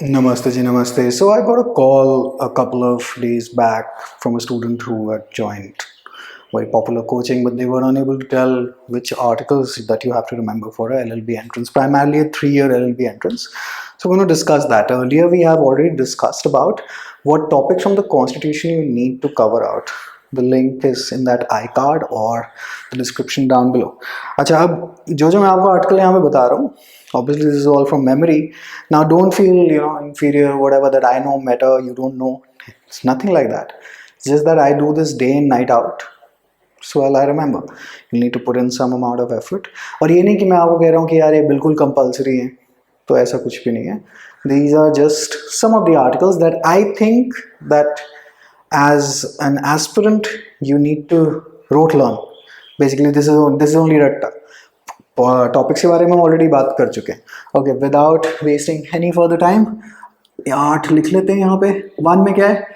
Namaste ji, namaste. So I got a call a couple of days back from a student who had joined very popular coaching, but they were unable to tell which articles that you have to remember for a LLB entrance, primarily a 3-year LLB entrance. So we're going to discuss that. Earlier we have already discussed about what topics from the constitution you need to cover out. The link is in that iCard or the description down below. अच्छा अब जो मैं आपको article यहाँ पे बता रहा हूँ, obviously this is all from memory. Now don't feel inferior or whatever that I know matter, you don't know. It's nothing like that. It's just that I do this day and night out. So well, I remember. You need to put in some amount of effort. और ये नहीं कि मैं आपको कह रहा हूँ कि यार ये बिल्कुल compulsory है, तो ऐसा कुछ भी नहीं है. These are just some of the articles that I think that as an aspirant you need to rote learn. Basically this is only ratta. Topics के बारे में ऑलरेडी बात कर चुके हैं. Okay, without wasting any further time 8 लिख लेते हैं यहाँ पे. 1 में क्या है?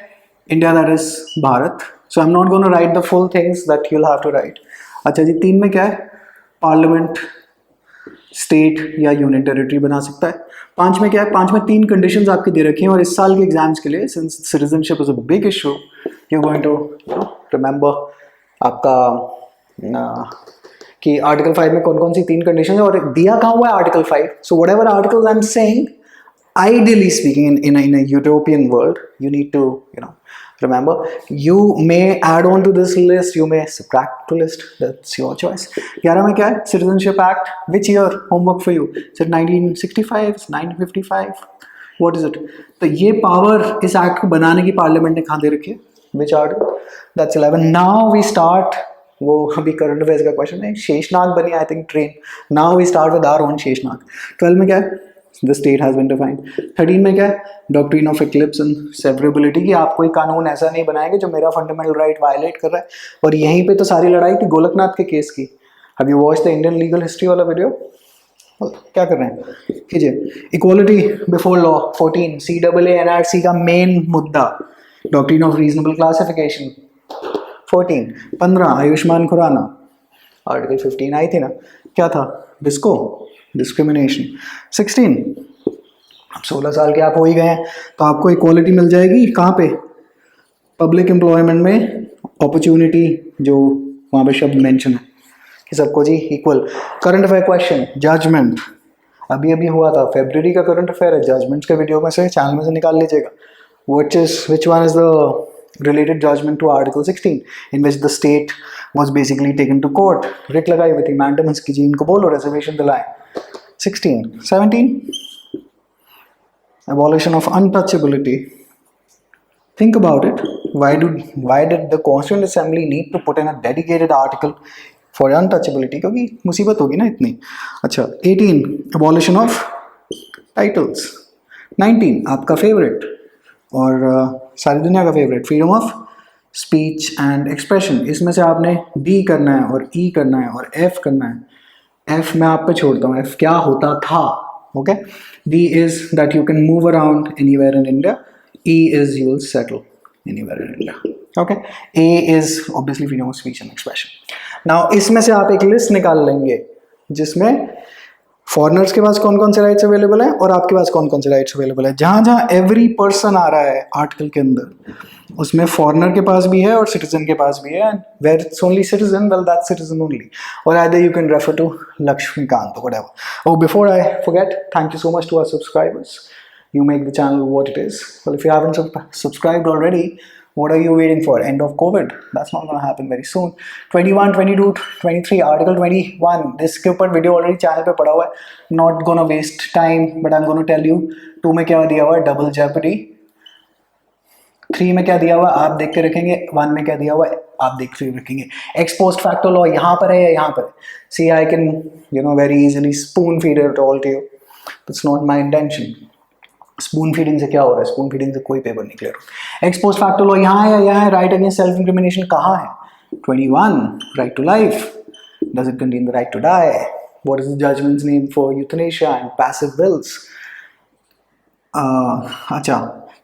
India, that is Bharat. So I am not gonna write the full things that you'll have to write. अच्छा जी, 3 में क्या है? पार्लियामेंट स्टेट या यूनियन टेरिटरी बना सकता है. 5 में क्या है? 5 में 3 कंडीशंस आपकी दे रखी हैं और इस साल के एग्जाम्स के लिए since citizenship is a big issue you going to remember आपका कि आर्टिकल 5 में कौन कौन सी 3 कंडीशन है और दिया कहाँ हुआ है article 5. So what ever articles I am saying, ideally speaking, in a utopian world, you need to remember. You may add on to this list, you may subtract to list. That's your choice. 11 में क्या है? Citizenship Act. Which year? Homework for you. Is it 1965? 1955? What is it? तो ये power इस act को बनाने की parliament ने कहाँ दे रखी है? Which article? That's 11. Now we start. वो अभी करंट अफेयर्स का क्वेश्चन है. शेषनाग बनी I think train. Now we start with our own Sheshnag. 12 में क्या है? The state has been defined. 13 में क्या है? Doctrine of eclipse and severability की आप कोई कानून ऐसा नहीं बनाएंगे जो मेरा फंडामेंटल राइट वायलेट कर रहा है. और यहीं पे तो सारी लड़ाई थी गोलकनाथ के केस की. Have you watched the Indian legal history वाला वीडियो? क्या कर रहे हैं? कीजिए. Equality before law 14. CAA NRC का मेन मुद्दा doctrine of reasonable classification 14. 15 Ayushmann Khurrana article 15 आई थी ना, क्या था? Disco discrimination. 16 अब 16 साल के आप हो ही गए हैं तो आपको इक्वालिटी मिल जाएगी कहाँ पे? पब्लिक एम्प्लॉयमेंट में अपॉर्चुनिटी, जो वहाँ पे शब्द मेंशन है कि सबको जी equal. Current affair question, judgement अभी अभी हुआ था, फेब्रुवरी का करंट अफेयर है. जजमेंट्स के वीडियो में से चैनल में से निकाल लीजिएगा. which one is the related judgment to Article 16 in which the state was basically taken to court. Writ लगाई हुई थी मैंडेमन्स की जी, इनको बोलो reservation दिलाएं. 16. 17 abolition of untouchability. Think about it. Why did the Constituent Assembly need to put in a dedicated article for untouchability? क्योंकि मुसीबत होगी ना इतनी. अच्छा. 18 abolition of titles. 19 आपका फेवरेट और सारी दुनिया का favourite, freedom of speech and expression. इसमें से आपने डी करना है और ई करना है और एफ करना है. एफ मैं आप पे छोड़ता हूँ. एफ क्या होता था? Okay. D is that you can move around anywhere in India. E is you will settle anywhere in India. Okay. A is obviously freedom of speech and expression. Now इसमें से आप एक लिस्ट निकाल लेंगे जिसमें फॉरेनर्स के पास कौन कौन से राइट्स अवेलेबल हैं और आपके पास कौन कौन से राइट्स अवेलेबल है. जहाँ जहाँ एवरी पर्सन आ रहा है आर्टिकल के अंदर, उसमें फॉरेनर के पास भी है और सिटीजन के पास भी है. Where it's only citizen, well that citizen only. और either you can refer to Laxmikanth or whatever. Oh, before I forget, thank you so much to our subscribers. You make the channel what it is. Well, if you haven't subscribed already, what are you waiting for? End of COVID? That's not going to happen very soon. 21, 22, 23, Article 21. This के ऊपर video already channel पे पड़ा हुआ है. Not gonna waste time, but I'm gonna tell you. 2 में क्या दिया हुआ है? डबल जेपडी. 3 में क्या दिया हुआ है? आप देख के रखेंगे. 1 में क्या दिया हुआ है? आप देख के रखेंगे. एक्स पोस्ट फैक्टो लॉ यहाँ पर है या यहाँ पर है? See, I can very easily spoon feed it all to you. That's not my intention. Spoon feeding से क्या हो रहा है? स्पून फीडिंग से कोई पेपर नहीं clear. X post facto law यहाँ है या यहाँ है? राइट अगेंस्ट सेल्फ इंक्रिमिनेशन कहाँ है? 21 right to life. Does it contain the right to die? What is the judgement's name for euthanasia and passive wills? अच्छा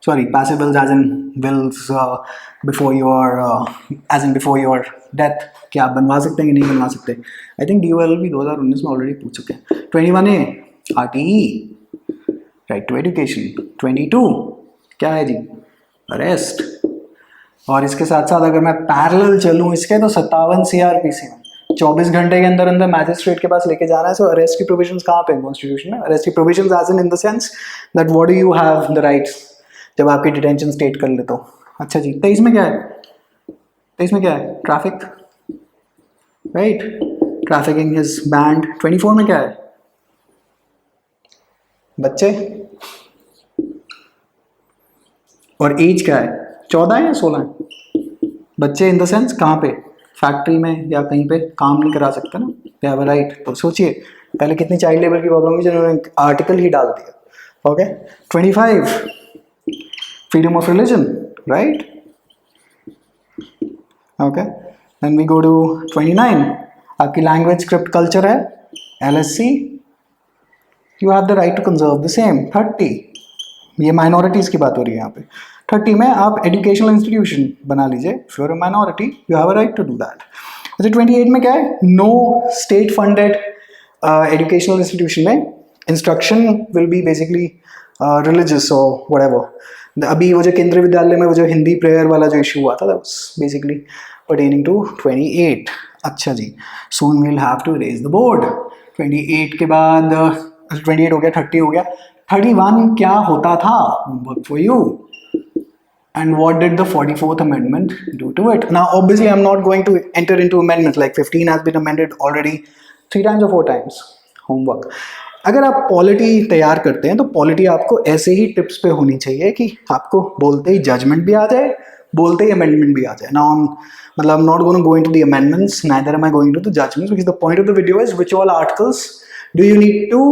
sorry, passive wills as in wills before your death. क्या आप बनवा सकते हैं कि नहीं बनवा सकते? आई थिंक DOL भी 2019 में ऑलरेडी पूछ चुके हैं. 21A RTE right to education. 22 क्या है जी? अरेस्ट। और इसके साथ साथ अगर मैं पैरेलल चलूँ इसके तो 57 CRPC में 24 घंटे के अंदर अंदर मैजिस्ट्रेट के पास लेके जाना है। सो अरेस्ट की प्रोविजंस कहाँ पे कॉन्स्टिट्यूशन में? अरेस्ट की provisions as in the sense that what do you have the rights जब आपकी डिटेंशन स्टेट कर ले तो। अच्छा जी, 23 में क्या है? 23 में क्या है? Traffic, right, trafficking is band. 24 में क्या है? बच्चे। और एज क्या है? 14 या 16 है? बच्चे इन द सेंस कहाँ पे? फैक्ट्री में या कहीं पे काम नहीं करा सकते ना, दे हैव अ राइट। तो सोचिए पहले कितनी चाइल्ड लेबर की प्रॉब्लम हुई जिन्होंने आर्टिकल ही डाल दिया। Okay 25 freedom of religion, right. Okay then we go to 29 आपकी लैंग्वेज स्क्रिप्ट कल्चर है LSC, you have the right to conserve the same. 30 ये माइनॉरिटीज की बात हो रही है यहाँ पे। 30 में आप एजुकेशनल इंस्टीट्यूशन बना लीजिए, if you are a minority you have a right to do that. अच्छा 28 में क्या है? No state funded educational institution में instruction will be basically religious और व्हाटएवर। अभी वो जो केंद्रीय विद्यालय में वो जो हिंदी प्रेयर वाला जो इशू हुआ था that was basically pertaining to 28। अच्छा जी, soon we'll have to raise the board. 28 के बाद 28 हो गया, 30 हो गया। 31 क्या होता था? Work for you. And what did the 44th Amendment do to it? Now, obviously, I'm not going to enter into amendments. Like 15 has been amended already 3 times or 4 times. Homework. अगर आप पॉलिटी तैयार करते हैं तो polity आपको ऐसे ही tips पे होनी चाहिए कि आपको बोलते ही जजमेंट भी आ जाए, बोलते ही अमेंडमेंट भी आ जाए। Now, I'm not going to go into the amendments, neither am I going to the judgments, because the point of the video is which all articles do you need to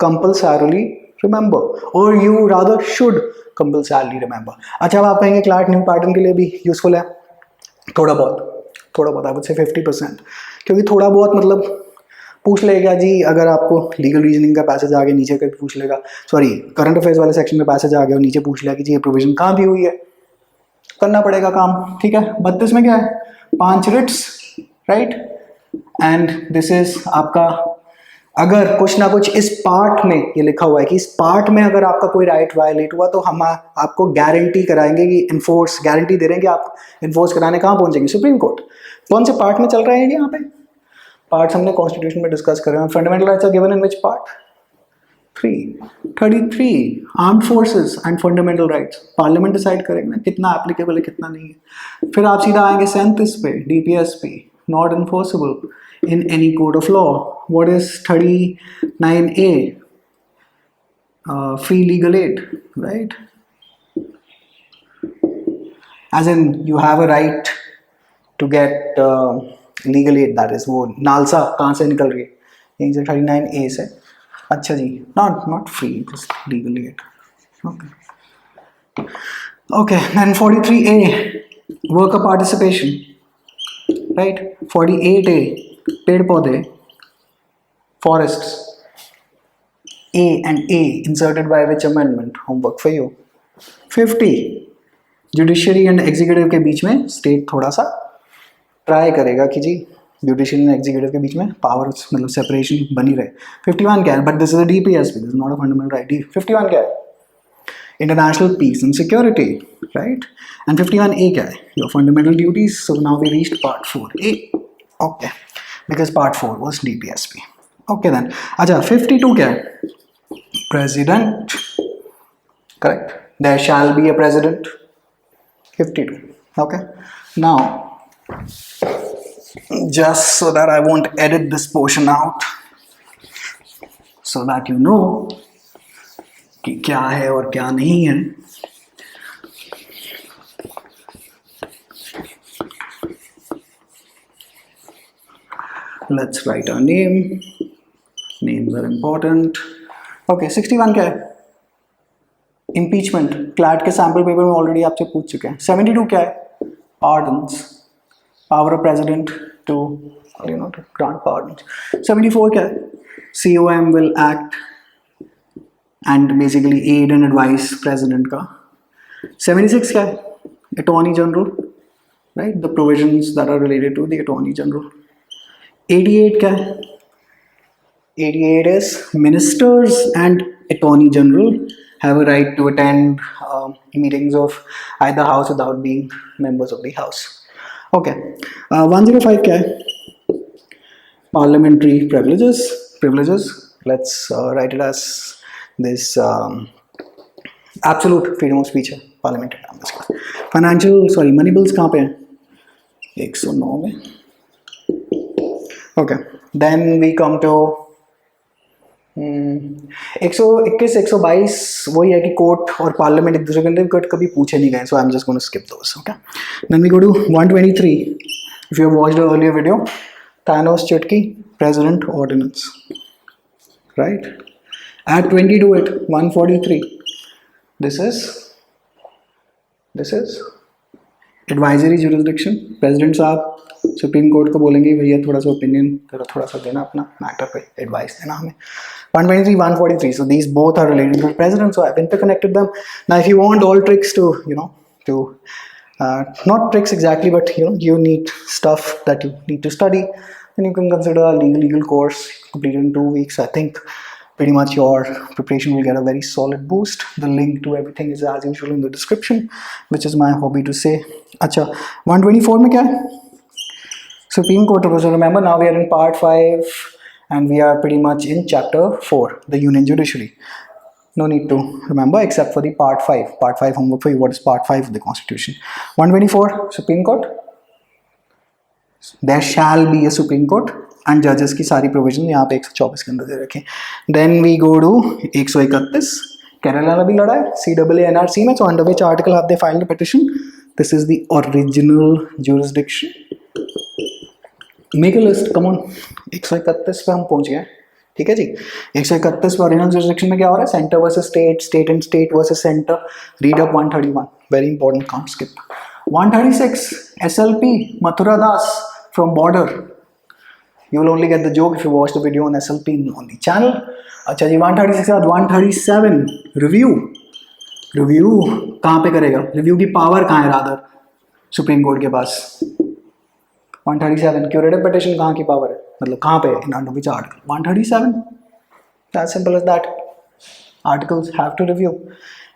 compulsorily remember, or you rather should compulsorily remember. अच्छा अब आप कहेंगे Clark new pattern के लिए भी useful है? थोड़ा बहुत आई वुड से 50%, क्योंकि थोड़ा बहुत मतलब पूछ लेगा जी, अगर आपको लीगल रीजनिंग का पैसेज आ गया नीचे करके पूछ लेगा, सॉरी करंट अफेयर्स वाले सेक्शन में पैसेज आ गया और नीचे पूछ लेगा कि जी ये प्रोविजन कहाँ दी हुई है, करना पड़ेगा काम, ठीक है। 32 में क्या है? 5 writs, right, and this is आपका, अगर कुछ ना कुछ इस पार्ट में ये लिखा हुआ है कि इस पार्ट में अगर आपका कोई राइट वायलेट हुआ तो हम आपको गारंटी कराएंगे कि इन्फोर्स, गारंटी दे रहे हैं कि आप इन्फोर्स कराने कहाँ पहुंचेंगे? Supreme court. कौन से पार्ट में चल रहे हैं यहाँ पे? पार्ट्स हमने कॉन्स्टिट्यूशन में डिस्कस कर रहे हैं। Fundamental rights are given in which part? 33 armed forces and fundamental rights, parliament decide करेंगे ना कितना एप्लीकेबल है कितना नहीं है। फिर आप सीधा आएंगे 37 पे, DPSP, not enforceable in any court of law. What is 39A? Free legal aid, right? As in you have a right to get legal aid, that is वो नालसा कहाँ से निकल रही है? यहीं से 39A से। अच्छा जी, not free, just legal aid. Okay, then 43A, worker participation, right? 48A, पेड़ पौधे, forests. A and A inserted by which amendment? Homework for you. 50 judiciary and executive के बीच में स्टेट थोड़ा सा ट्राई करेगा कि जी जुडिशरी एंड एग्जीक्यूटिव के बीच में पावर मतलब सेपरेशन बनी रहे। 51 क्या है? But this is a DPSP, this is not a fundamental right. 51 क्या है? International peace and security, right. And 51A क्या है? Your fundamental duties. So now we reached part 4A, okay, because part 4 was DPSP. Okay then. अच्छा 52 क्या है? President. Correct. There shall be a president. 52. Okay. Now, just so that I won't edit this portion out, so that you know कि क्या है और क्या नहीं है. Let's write our name. Names are important. Okay, 61 क्या है? Impeachment. क्लैट के सैम्पल पेपर में ऑलरेडी आपसे पूछ चुके हैं. 72 क्या है? Pardons. Power of president to grant pardons. 74 क्या है? COM will act and basically aid and advise president का. 76 क्या है? Attorney General. Right? The provisions that are related to the Attorney General. 88 क्या है? 88 is ministers and attorney general have a right to attend meetings of either house without being members of the house. Okay. 105 क्या है? Parliamentary privileges. Let's write it as this absolute freedom of speech है parliamentary members का. Financial money bills कहाँ पे हैं? 109 में. Okay. Then we come to 121 122 वही है कि कोर्ट और पार्लियामेंट एक दूसरे के अंदर कभी पूछे नहीं गए, so I'm just going to skip those. Okay. Then we go to 123. If you have watched the earlier video, Thanos Chutki President Ordinance, right? At 22 at 143. This is advisory jurisdiction. President साहब supreme court को बोलेंगे भैया थोड़ा सा opinion थोड़ा सा देना अपना मैटर पे, एडवाइस देना हमें. 123 143, so these both are related to the president, so I've interconnected them. Now if you want all tricks to not tricks exactly, but you need stuff that you need to study, then you can consider a legal course completed in 2 weeks. I think pretty much your preparation will get a very solid boost. The link to everything is as usual in the description, which is my hobby to say. अच्छा 124 में क्या है? Supreme Court of India. Remember, now we are in part 5 and we are pretty much in chapter 4, the Union Judiciary. No need to remember except for the part 5. Part 5 homework for you. What is part 5 of the Constitution? 124, Supreme Court. There shall be a Supreme Court and judges की सारी provision यहाँ पे 124 के अंदर दे रखे. Then we go to 131. Kerala ने भी लड़ा है CAA NRC में, so under which article have they filed a petition? This is the original jurisdiction. Make a list, come on. 131 पे हम पहुंच गए. ठीक है जी. 131 पे ओरिजिनल जुरिस्डिक्शन में क्या हो रहा है? Centre versus state, state and state versus centre. Read up 131, very important, can't skip. 136 SLP Mathura Das from border. You will only get the joke if you watch the video on SLP on the channel. अच्छा जी. 136 के बाद 137 review. Review कहाँ पे करेगा? Review की power कहाँ है rather? Supreme court के पास. 137 क्यूरेटिव पिटिशन कहाँ की पावर है, मतलब कहाँ पे, in under which article? 137. That simple as that. Articles have to review.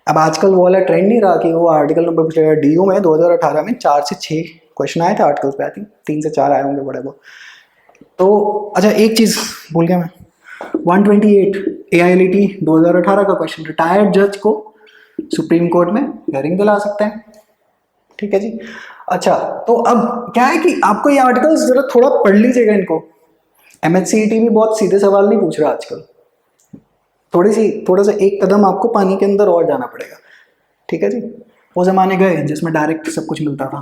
अब आजकल वो वाला ट्रेंड नहीं रहा कि वो आर्टिकल नंबर पूछेगा. DU में 2018 में 4 से 6 क्वेश्चन आए थे आर्टिकल्स पे. आई थिंक 3 से 4 आए होंगे बड़े वो. तो अच्छा एक चीज़ भूल गया मैं. 128 AILT 2018 का क्वेश्चन. रिटायर्ड जज को सुप्रीम कोर्ट में हियरिंग दिला सकते हैं. ठीक है जी. अच्छा तो अब क्या है कि आपको ये आर्टिकल्स जरा थोड़ा पढ़ लीजिएगा इनको. MHCET भी बहुत सीधे सवाल नहीं पूछ रहा आजकल. थोड़ा सा एक कदम आपको पानी के अंदर और जाना पड़ेगा. ठीक है जी. वो ज़माने गए जिसमें डायरेक्ट सब कुछ मिलता था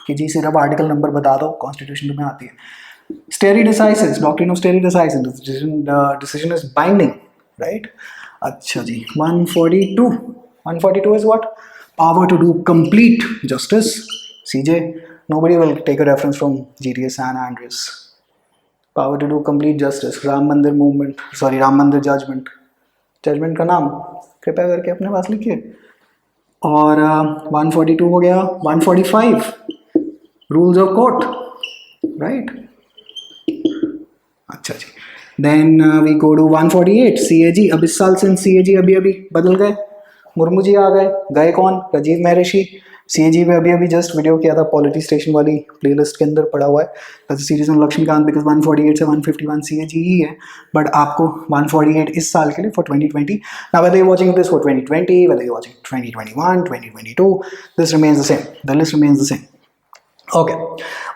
कि जी सिर्फ आर्टिकल नंबर बता दो, कॉन्स्टिट्यूशन तुम्हें आती है. स्टेरी decisis, doctrine of स्टेरी decisis, decision is binding, right. अच्छा जी. 142 is what? Power to do complete justice. CJ, nobody will take a reference from GTA San Andreas. Power to do complete justice. Ram Mandir judgment. Judgment का नाम कृपया करके अपने पास लिखिए. और 142 हो गया. 145 rules of court, right? अच्छा जी. Then we go to 148 CAG. अब इस साल से CAG अभी बदल गए. मुर्मू जी आ गए कौन? राजीव महर्षि. CAG में अभी जस्ट वीडियो किया था, पॉलिटी स्टेशन वाली प्लेलिस्ट के अंदर पड़ा हुआ है. सीरीज ऑन लक्ष्मीकांत, बिकॉज 148 से 151 CAG ही है, बट आपको 148 इस साल के लिए for 2020. Now whether you watching this for 2020, whether you watching 2021, 2022, this remains the same, the list remains the same. Okay.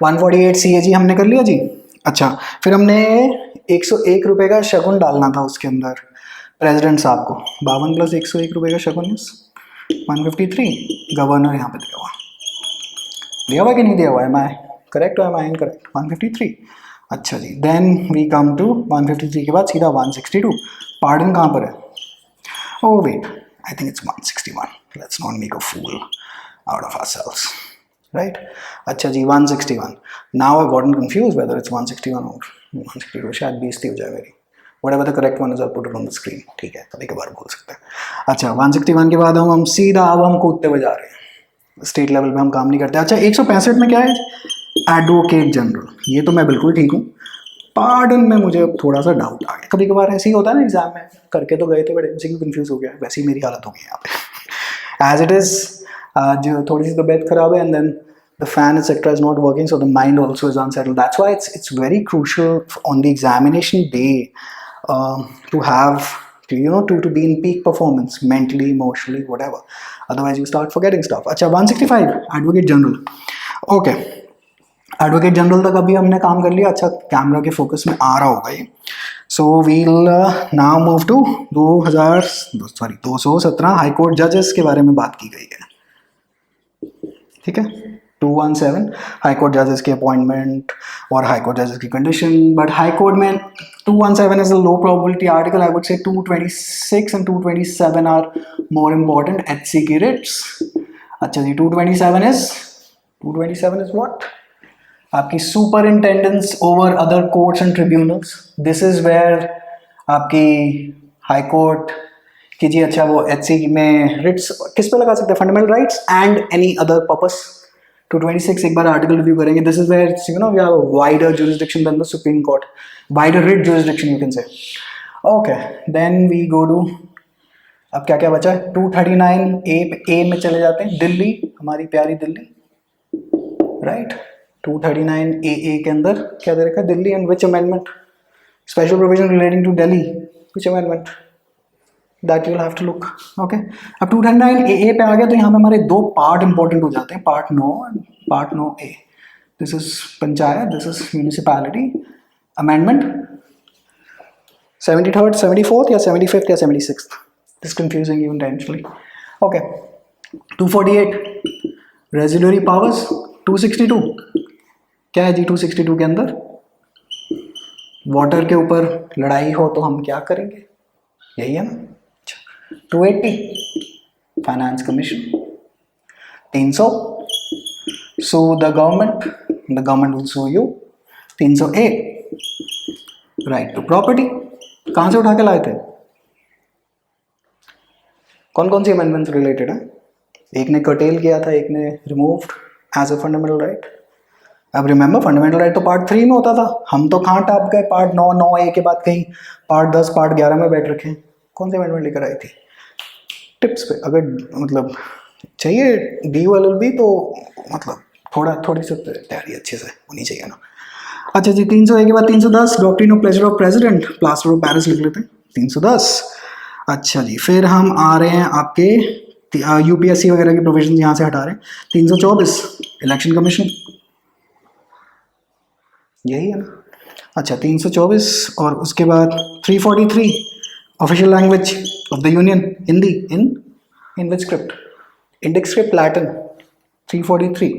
148 CAG हमने कर लिया जी. अच्छा फिर हमने 101 रुपये का शगुन डालना था उसके अंदर प्रेसिडेंट साहब को. 52 + 101 रुपये का शगुन 153. गवर्नर यहाँ पे दिया हुआ कि नहीं दिया हुआ? एम आई करेक्ट और एम आई इनकरेक्ट? 153. अच्छा जी. देन वी कम टू 153 के बाद सीधा 162. पार्डन कहाँ पर है? Oh wait, I think it's 161. Let's not make a fool out of ourselves, right. अच्छा जी. 161. Now I gotten confuse whether it's 161 और 162. शायद बेइज्जती हो जाए मेरी. whatever the correct one is, I'll put it on the screen. ठीक है, कभी कभार भूल सकते हैं. अच्छा 161 के बाद हम सीधा अब हम कूदते हुए जा रहे हैं. स्टेट लेवल पे हम काम नहीं करते. अच्छा 165 में क्या है? Advocate general. ये तो मैं बिल्कुल ठीक हूँ. पार्डन में मुझे अब थोड़ा सा डाउट आ गया। कभी कभार ऐसे ही होता है ना, एग्जाम में करके तो गए थे बट एमसीक्यू कंफ्यूज हो गया, वैसे ही मेरी हालत हो गई यहाँ पे एज इट इज। जो थोड़ी सी तबीयत खराब है and then the fan etc is not working, so the mind also is unsettled. That's why it's very crucial on the examination day to have to be in peak performance mentally, emotionally, whatever. Otherwise you start forgetting stuff. अच्छा 165 advocate general. Okay, advocate general तक अभी हमने काम कर लिया। अच्छा camera के focus में आ रहा होगा ये। So we'll now move to 217 high court जजेस के बारे में बात की गई है, ठीक है। 217 हाई कोर्ट जजेस की अपॉइंटमेंट और हाई कोर्ट जजेस की कंडीशन। बट हाई कोर्ट में 217 is a low probability article. I would say 226 and 227 are more important HC की रिट्स। अच्छा जी 227 इज व्हाट? आपकी superintendence over other courts and tribunals. This is where आपकी high court की जी अच्छा वो एचसी में रिट्स किस पे लगा सकते हैं? Fundamental rights and any other purpose. 226 एक बार आर्टिकल रिव्यू करेंगे। This is where we have wider jurisdiction than the supreme court, wider writ jurisdiction you can say. Okay then we go to, अब क्या क्या बचा है? 239 ए में चले जाते हैं। दिल्ली, हमारी प्यारी दिल्ली, राइट। 239 ए के अंदर क्या दे रखा है? Delhi and which amendment? Special provision relating to Delhi, which amendment? That you will have to look. Okay अब 239 ए पे आ गया तो यहाँ पे हमारे दो पार्ट इंपॉर्टेंट हो जाते हैं, part 9 and part 9 A. This is panchayat, this is municipality amendment 73rd, 74th या 75th या 76th, this confusing you intentionally. Okay 248 residuary powers. 262 क्या है जी? 262 के अंदर वाटर के ऊपर लड़ाई हो तो हम क्या करेंगे, यही है ना। 280 finance commission. 300 sue the government will sue you. 300A right to property. कहां से उठा के लाए थे? कौन कौन सी अमेंडमेंट्स रिलेटेड है? एक ने कर्टेल किया था, एक ने removed as a fundamental right. अब रिमेंबर फंडामेंटल राइट तो पार्ट 3 में होता था, हम तो कहाँ टाप गए पार्ट 9, 9A के बाद कहीं पार्ट 10, पार्ट 11 में बैठ रखे। कौन सी अमेंडमेंट लेकर आई थी? टिप्स पे अगर मतलब चाहिए DULLB तो मतलब थोड़ी सी तैयारी अच्छे से होनी चाहिए ना। अच्छा जी 300A के बाद 310 doctrine of pleasure of president, plaster of Paris लिख लेते हैं 310। अच्छा जी फिर हम आ रहे हैं आपके UPSC वगैरह की प्रोविजन यहाँ से हटा रहे हैं। 324 इलेक्शन कमीशन, यही है ना। अच्छा 324 और उसके बाद 343 official language of the union Hindi in which script? Indic script Latin. 343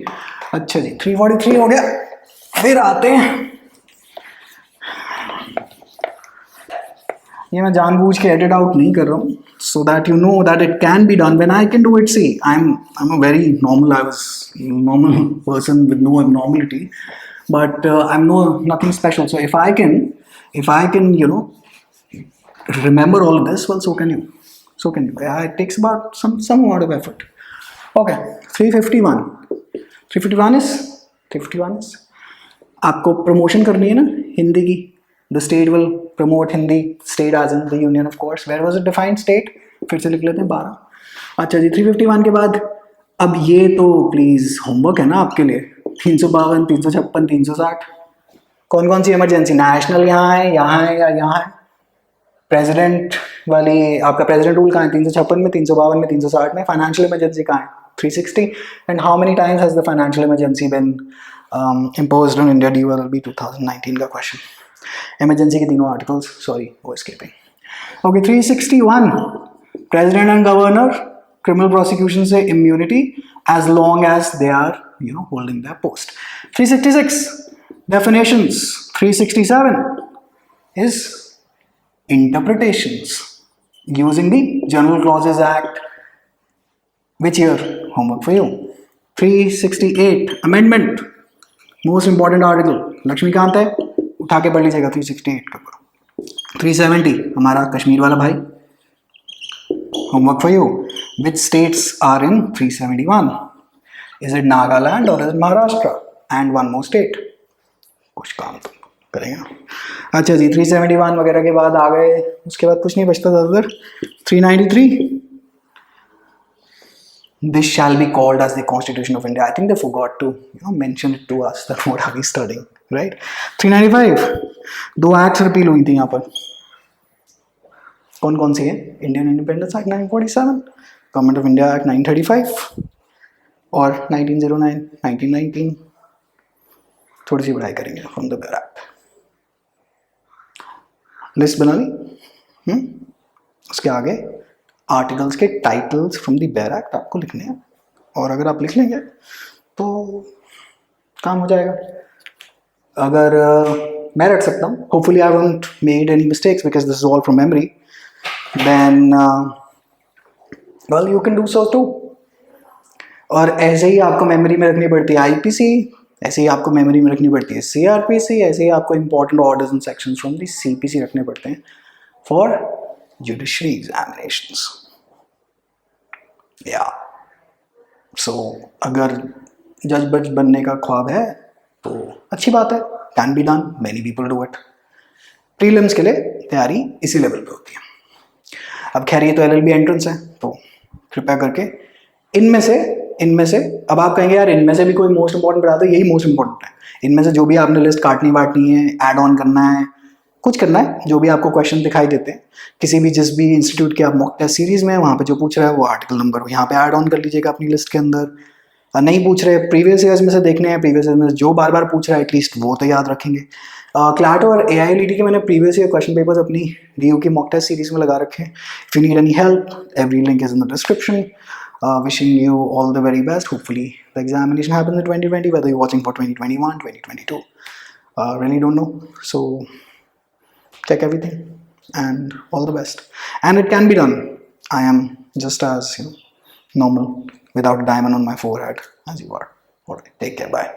अच्छा जी 343 हो गया। फिर आते हैं, ये मैं जानबूझ के एडिट आउट नहीं कर रहा हूँ so that you know that it can be done when I can do it. See I'm a very normal, I was normal person with no abnormality, but I'm nothing special. So if I can remember all of this, well so can you. Yeah, it takes about some amount of effort. Okay 351 is आपको promotion करनी है ना हिंदी की। The state will promote Hindi, state as in the union of course. Where was it defined state? फिर से लिख लेते हैं 12। अच्छा जी 351 के बाद अब ये तो प्लीज होमवर्क है ना आपके लिए। 352, 356, 360 कौन कौन सी इमरजेंसी? नेशनल यहाँ है या यहाँ है? प्रेसिडेंट वाली आपका प्रेसिडेंट रूल कहाँ है? 356 में, 352 में, 360 में। फाइनेंशियल इमरजेंसी कहाँ है? 360। And how many times has the financial emergency been imposed on India? DULLB 2019 का क्वेश्चन। इमरजेंसी के तीनों आर्टिकल्स, सॉरी वो skipping. Okay 361 president and governor criminal prosecution से immunity as long as they are holding their post. 366 definitions। 367 is interpretations using the General Clauses Act. Which year? Homework for you. 368 amendment, most important article। Laxmikanth है, उठा के पढ़ लीजिएगा 368 का। 370 हमारा कश्मीर वाला भाई, homework for you। Which states are in 371? Is it Nagaland or is it Maharashtra? And one more state, कुछ काम तो करेंगे। अच्छा जी, 371 वगैरह के बाद आ गए, उसके बाद कुछ नहीं बचता ज़्यादातर। 393, this shall be called as the Constitution of India. I think they forgot to mention it to us that what are we studying, right? 395, 2 acts repeal हुई थी यहाँ पर, कौन कौन सी है? Indian independence act 947, government of India act 935 और 1909, 1919। थोड़ी सी पढ़ाई करेंगे from the bare act. List बना ली। उसके आगे आर्टिकल्स के titles from the bare act आपको लिखने हैं, और अगर आप लिख लेंगे तो काम हो जाएगा। अगर मैं रख सकता हूँ, hopefully I won't made any mistakes because this is all from memory, then well you can do so too. और ऐसे ही आपको मेमोरी में रखनी पड़ती है आईपीसी, ऐसे ही आपको मेमोरी में रखनी पड़ती है सीआरपीसी, ऐसे ही आपको important orders and sections from the CPC रखने पड़ते हैं फॉर जुडिशरी एग्जामिनेशंस। या सो अगर जज बज बनने का ख्वाब है तो अच्छी बात है, can be done, many people do it. Prelims के लिए तैयारी इसी लेवल पे होती है। अब खैर ये तो एलएलबी एंट्रेंस है, तो कृपया करके इनमें से अब आप कहेंगे यार इनमें से भी कोई मोस्ट इंपॉर्टेंट बता दो, यही मोस्ट इंपॉर्टेंट है। इनमें से जो भी आपने लिस्ट काटनी बांटनी है, ऐड ऑन करना है, कुछ करना है, जो भी आपको क्वेश्चन दिखाई देते हैं किसी भी जिस भी इंस्टीट्यूट के आप मॉक टेस्ट सीरीज में, वहाँ पे जो पूछ रहा है वो आर्टिकल नंबर यहाँ पे ऐड ऑन कर लीजिएगा अपनी लिस्ट के अंदर। नहीं पूछ रहे प्रीवियस ईयर्स में से देखने हैं, प्रीवियस ईयर में जो बार बार पूछ रहा है एटलीस्ट वो तो याद रखेंगे। क्लैट और AILET के मैंने प्रीवियस ईयर क्वेश्चन पेपर्स अपनी DU की मॉक टेस्ट सीरीज में लगा रखे हैं। If you need any help, every link is in the description. Wishing you all the very best. Hopefully the examination happens in 2020, whether you're watching for 2021, 2022. Really don't know. So check everything and all the best. And it can be done. I am just as normal without a diamond on my forehead as you are. Alright, take care. Bye.